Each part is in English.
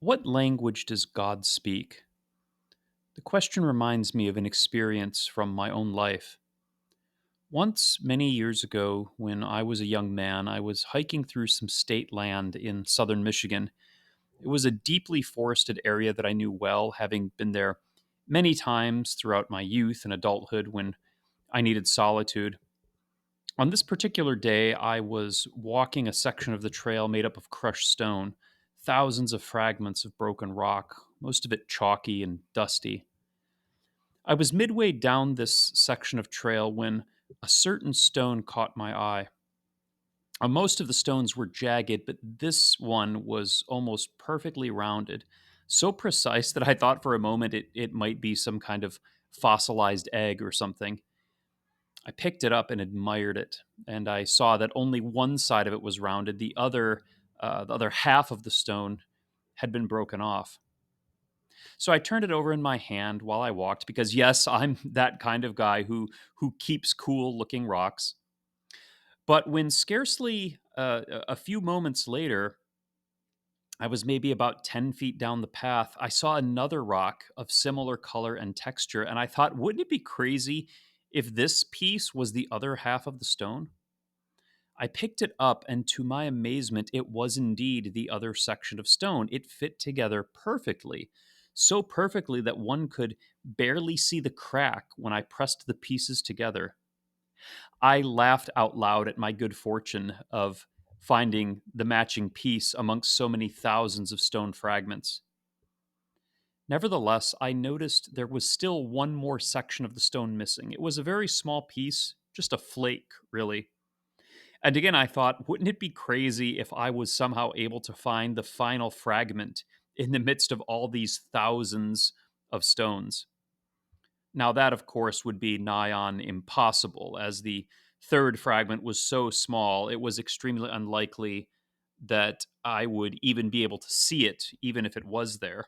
What language does God speak? The question reminds me of an experience from my own life. Once, many years ago, when I was a young man, I was hiking through some state land in southern Michigan. It was a deeply forested area that I knew well, having been there many times throughout my youth and adulthood when I needed solitude. On this particular day, I was walking a section of the trail made up of crushed stone, thousands of fragments of broken rock, most of it chalky and dusty. I was midway down this section of trail when a certain stone caught my eye. Most of the stones were jagged, but this one was almost perfectly rounded, so precise that I thought for a moment it might be some kind of fossilized egg or something. I picked it up and admired it, and I saw that only one side of it was rounded. The other half of the stone had been broken off. So I turned it over in my hand while I walked, because yes, I'm that kind of guy who keeps cool looking rocks. But when scarcely a few moments later, I was maybe about 10 feet down the path, I saw another rock of similar color and texture, and I thought, wouldn't it be crazy if this piece was the other half of the stone? I picked it up, and to my amazement, it was indeed the other section of stone. It fit together perfectly, so perfectly that one could barely see the crack when I pressed the pieces together. I laughed out loud at my good fortune of finding the matching piece amongst so many thousands of stone fragments. Nevertheless, I noticed there was still one more section of the stone missing. It was a very small piece, just a flake, really. And again, I thought, wouldn't it be crazy if I was somehow able to find the final fragment in the midst of all these thousands of stones? Now, that, of course, would be nigh on impossible, as the third fragment was so small, it was extremely unlikely that I would even be able to see it, even if it was there.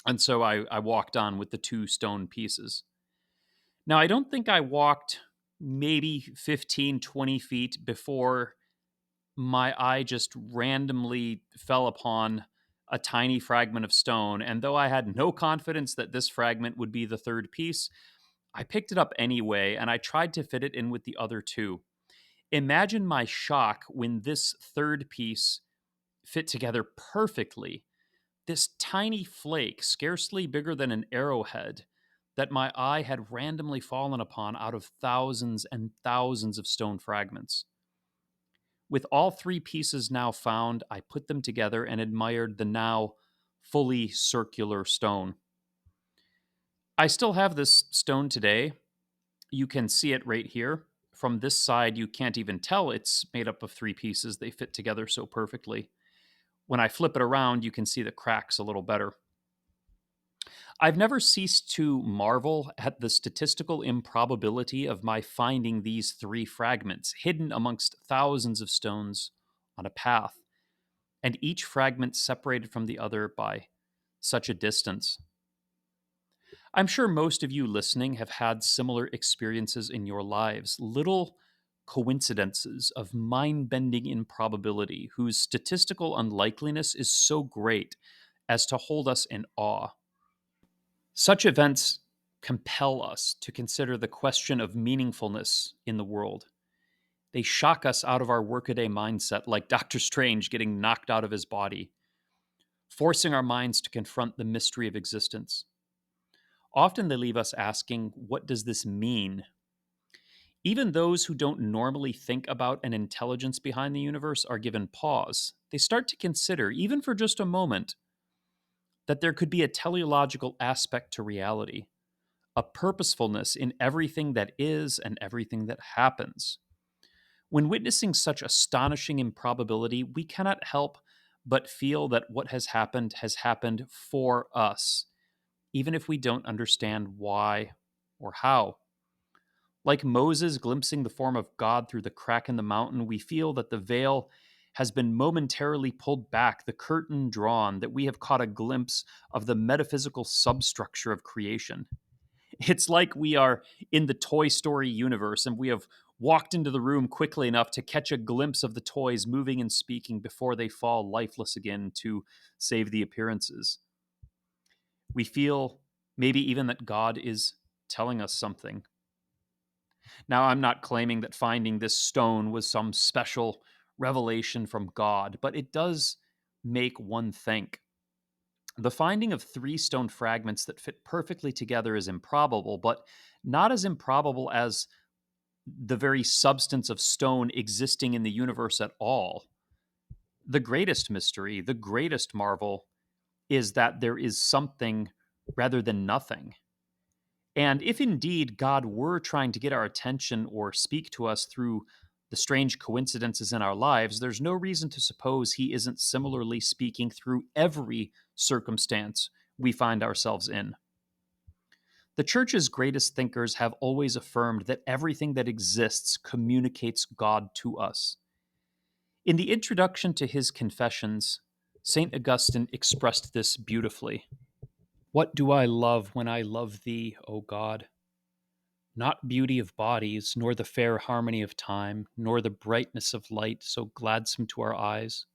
And so I walked on with the two stone pieces. Now, I don't think I walked maybe 15, 20 feet before my eye just randomly fell upon a tiny fragment of stone. And though I had no confidence that this fragment would be the third piece, I picked it up anyway and I tried to fit it in with the other two. Imagine my shock when this third piece fit together perfectly. This tiny flake, scarcely bigger than an arrowhead, that my eye had randomly fallen upon out of thousands and thousands of stone fragments. With all three pieces now found, I put them together and admired the now fully circular stone. I still have this stone today. You can see it right here. From this side, you can't even tell it's made up of three pieces. They fit together so perfectly. When I flip it around, you can see the cracks a little better. I've never ceased to marvel at the statistical improbability of my finding these three fragments hidden amongst thousands of stones on a path, and each fragment separated from the other by such a distance. I'm sure most of you listening have had similar experiences in your lives, little coincidences of mind bending improbability whose statistical unlikeliness is so great as to hold us in awe. Such events compel us to consider the question of meaningfulness in the world. They shock us out of our workaday mindset, like Doctor Strange getting knocked out of his body, forcing our minds to confront the mystery of existence. Often they leave us asking, what does this mean? Even those who don't normally think about an intelligence behind the universe are given pause. They start to consider, even for just a moment, that there could be a teleological aspect to reality, a purposefulness in everything that is and everything that happens. When witnessing such astonishing improbability, we cannot help but feel that what has happened for us, even if we don't understand why or how. Like Moses glimpsing the form of God through the crack in the mountain, we feel that the veil has been momentarily pulled back, the curtain drawn, that we have caught a glimpse of the metaphysical substructure of creation. It's like we are in the Toy Story universe and we have walked into the room quickly enough to catch a glimpse of the toys moving and speaking before they fall lifeless again to save the appearances. We feel maybe even that God is telling us something. Now, I'm not claiming that finding this stone was some special revelation from God, but it does make one think. The finding of three stone fragments that fit perfectly together is improbable, but not as improbable as the very substance of stone existing in the universe at all. The greatest mystery, the greatest marvel, is that there is something rather than nothing. And if indeed God were trying to get our attention or speak to us through the strange coincidences in our lives, there's no reason to suppose he isn't similarly speaking through every circumstance we find ourselves in. The church's greatest thinkers have always affirmed that everything that exists communicates God to us. In the introduction to his Confessions, St. Augustine expressed this beautifully. What do I love when I love thee, O God? Not beauty of bodies, nor the fair harmony of time, nor the brightness of light so gladsome to our eyes,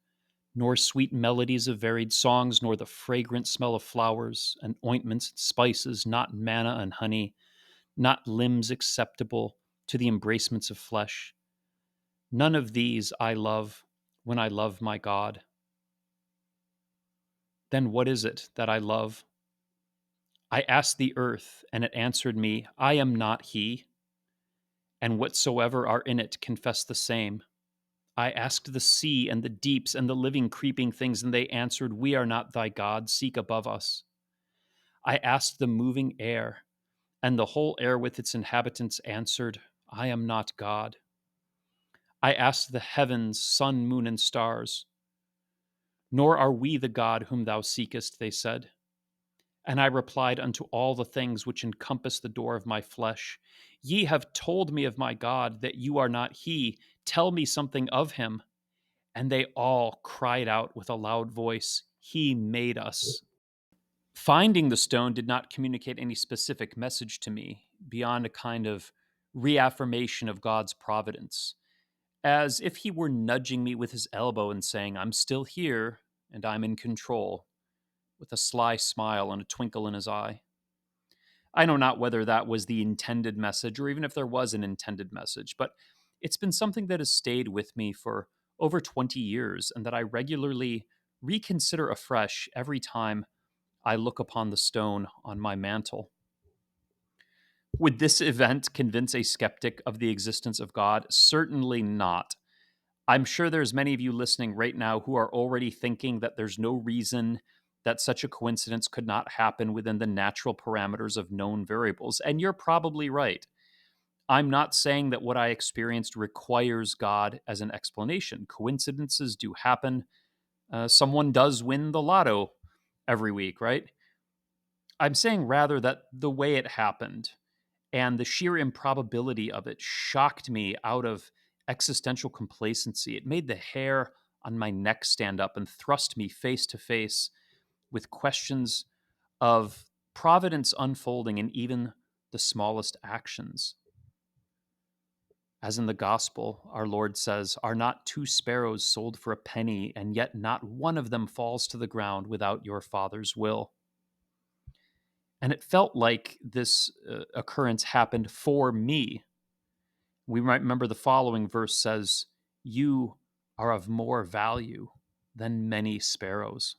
nor sweet melodies of varied songs, nor the fragrant smell of flowers and ointments and spices, not manna and honey, not limbs acceptable to the embracements of flesh. None of these I love when I love my God. Then what is it that I love? I asked the earth, and it answered me, I am not he, and whatsoever are in it confess the same. I asked the sea and the deeps and the living creeping things, and they answered, We are not thy God, seek above us. I asked the moving air, and the whole air with its inhabitants answered, I am not God. I asked the heavens, sun, moon, and stars, nor are we the God whom thou seekest, they said. And I replied unto all the things which encompass the door of my flesh, Ye have told me of my God that you are not he. Tell me something of him. And they all cried out with a loud voice, He made us. Finding the stone did not communicate any specific message to me beyond a kind of reaffirmation of God's providence, as if He were nudging me with His elbow and saying, I'm still here and I'm in control, with a sly smile and a twinkle in His eye. I know not whether that was the intended message or even if there was an intended message, but it's been something that has stayed with me for over 20 years and that I regularly reconsider afresh every time I look upon the stone on my mantle. Would this event convince a skeptic of the existence of God? Certainly not. I'm sure there's many of you listening right now who are already thinking that there's no reason that such a coincidence could not happen within the natural parameters of known variables. And you're probably right. I'm not saying that what I experienced requires God as an explanation. Coincidences do happen. Someone does win the lotto every week, right? I'm saying rather that the way it happened and the sheer improbability of it shocked me out of existential complacency. It made the hair on my neck stand up and thrust me face to face with questions of providence unfolding in even the smallest actions. As in the gospel, our Lord says, Are not two sparrows sold for a penny, and yet not one of them falls to the ground without your Father's will? And it felt like this occurrence happened for me. We might remember the following verse says, You are of more value than many sparrows.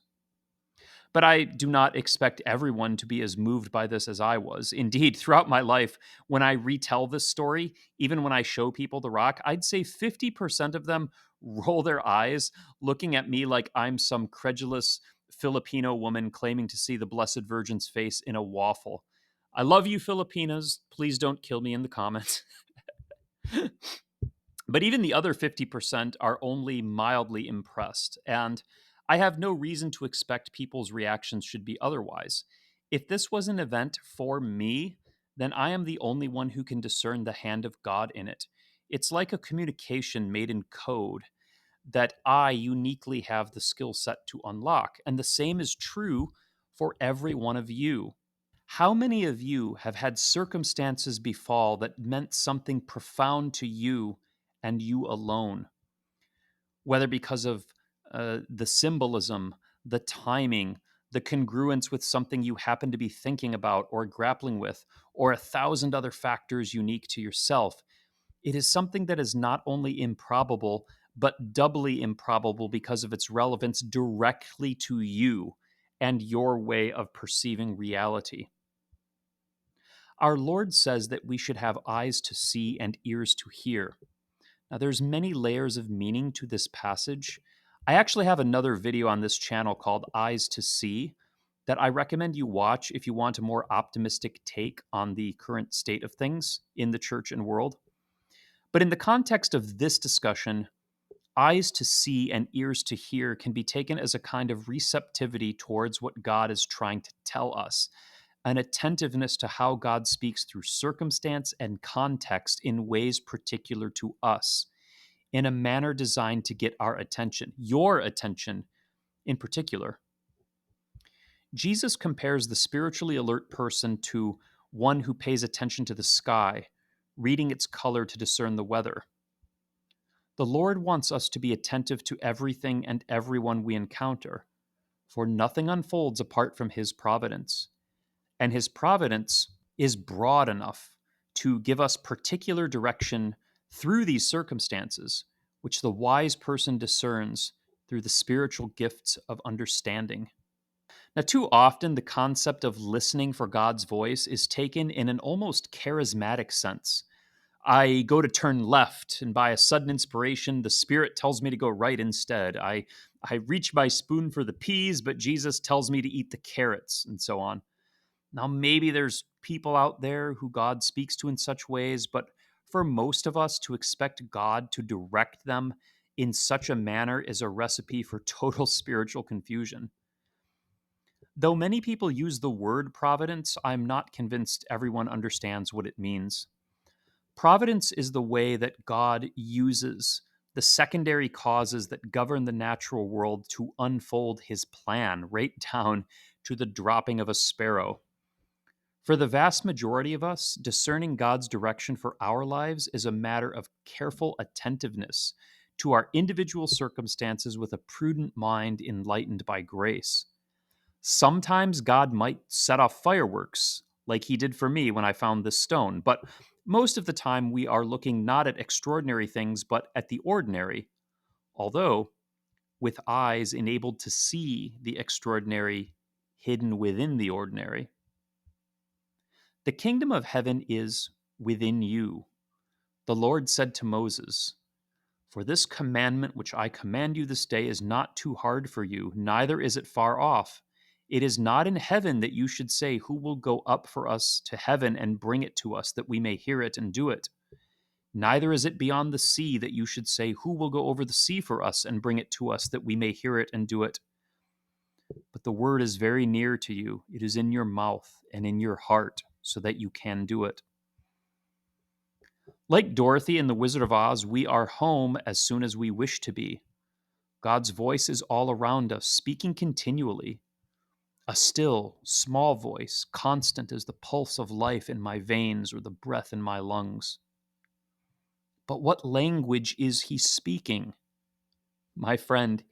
But I do not expect everyone to be as moved by this as I was. Indeed, throughout my life, when I retell this story, even when I show people The Rock, I'd say 50% of them roll their eyes, looking at me like I'm some credulous Filipino woman claiming to see the Blessed Virgin's face in a waffle. I love you, Filipinas. Please don't kill me in the comments. But even the other 50% are only mildly impressed, and I have no reason to expect people's reactions should be otherwise. If this was an event for me, then I am the only one who can discern the hand of God in it. It's like a communication made in code that I uniquely have the skill set to unlock, and the same is true for every one of you. How many of you have had circumstances befall that meant something profound to you and you alone? Whether because of the symbolism, the timing, the congruence with something you happen to be thinking about or grappling with, or a thousand other factors unique to yourself, it is something that is not only improbable, but doubly improbable because of its relevance directly to you and your way of perceiving reality. Our Lord says that we should have eyes to see and ears to hear. Now, there's many layers of meaning to this passage. I actually have another video on this channel called Eyes to See that I recommend you watch if you want a more optimistic take on the current state of things in the church and world. But in the context of this discussion, eyes to see and ears to hear can be taken as a kind of receptivity towards what God is trying to tell us, an attentiveness to how God speaks through circumstance and context in ways particular to us, in a manner designed to get our attention, your attention in particular. Jesus compares the spiritually alert person to one who pays attention to the sky, reading its color to discern the weather. The Lord wants us to be attentive to everything and everyone we encounter, for nothing unfolds apart from His providence. And His providence is broad enough to give us particular direction through these circumstances, which the wise person discerns through the spiritual gifts of understanding. Now, too often, the concept of listening for God's voice is taken in an almost charismatic sense. I go to turn left, and by a sudden inspiration, the Spirit tells me to go right instead. I reach my spoon for the peas, but Jesus tells me to eat the carrots, and so on. Now, maybe there's people out there who God speaks to in such ways, but for most of us, to expect God to direct them in such a manner is a recipe for total spiritual confusion. Though many people use the word providence, I'm not convinced everyone understands what it means. Providence is the way that God uses the secondary causes that govern the natural world to unfold his plan, right down to the dropping of a sparrow. For the vast majority of us, discerning God's direction for our lives is a matter of careful attentiveness to our individual circumstances with a prudent mind enlightened by grace. Sometimes God might set off fireworks, like he did for me when I found this stone, but most of the time we are looking not at extraordinary things, but at the ordinary, although with eyes enabled to see the extraordinary hidden within the ordinary. The kingdom of heaven is within you. The Lord said to Moses, "For this commandment which I command you this day is not too hard for you, neither is it far off. It is not in heaven that you should say, 'Who will go up for us to heaven and bring it to us, that we may hear it and do it?' Neither is it beyond the sea that you should say, 'Who will go over the sea for us and bring it to us, that we may hear it and do it?' But the word is very near to you. It is in your mouth and in your heart, so that you can do it." Like Dorothy in The Wizard of Oz, we are home as soon as we wish to be. God's voice is all around us, speaking continually. A still, small voice, constant as the pulse of life in my veins or the breath in my lungs. But what language is he speaking? My friend,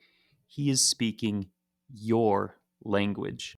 he is speaking your language.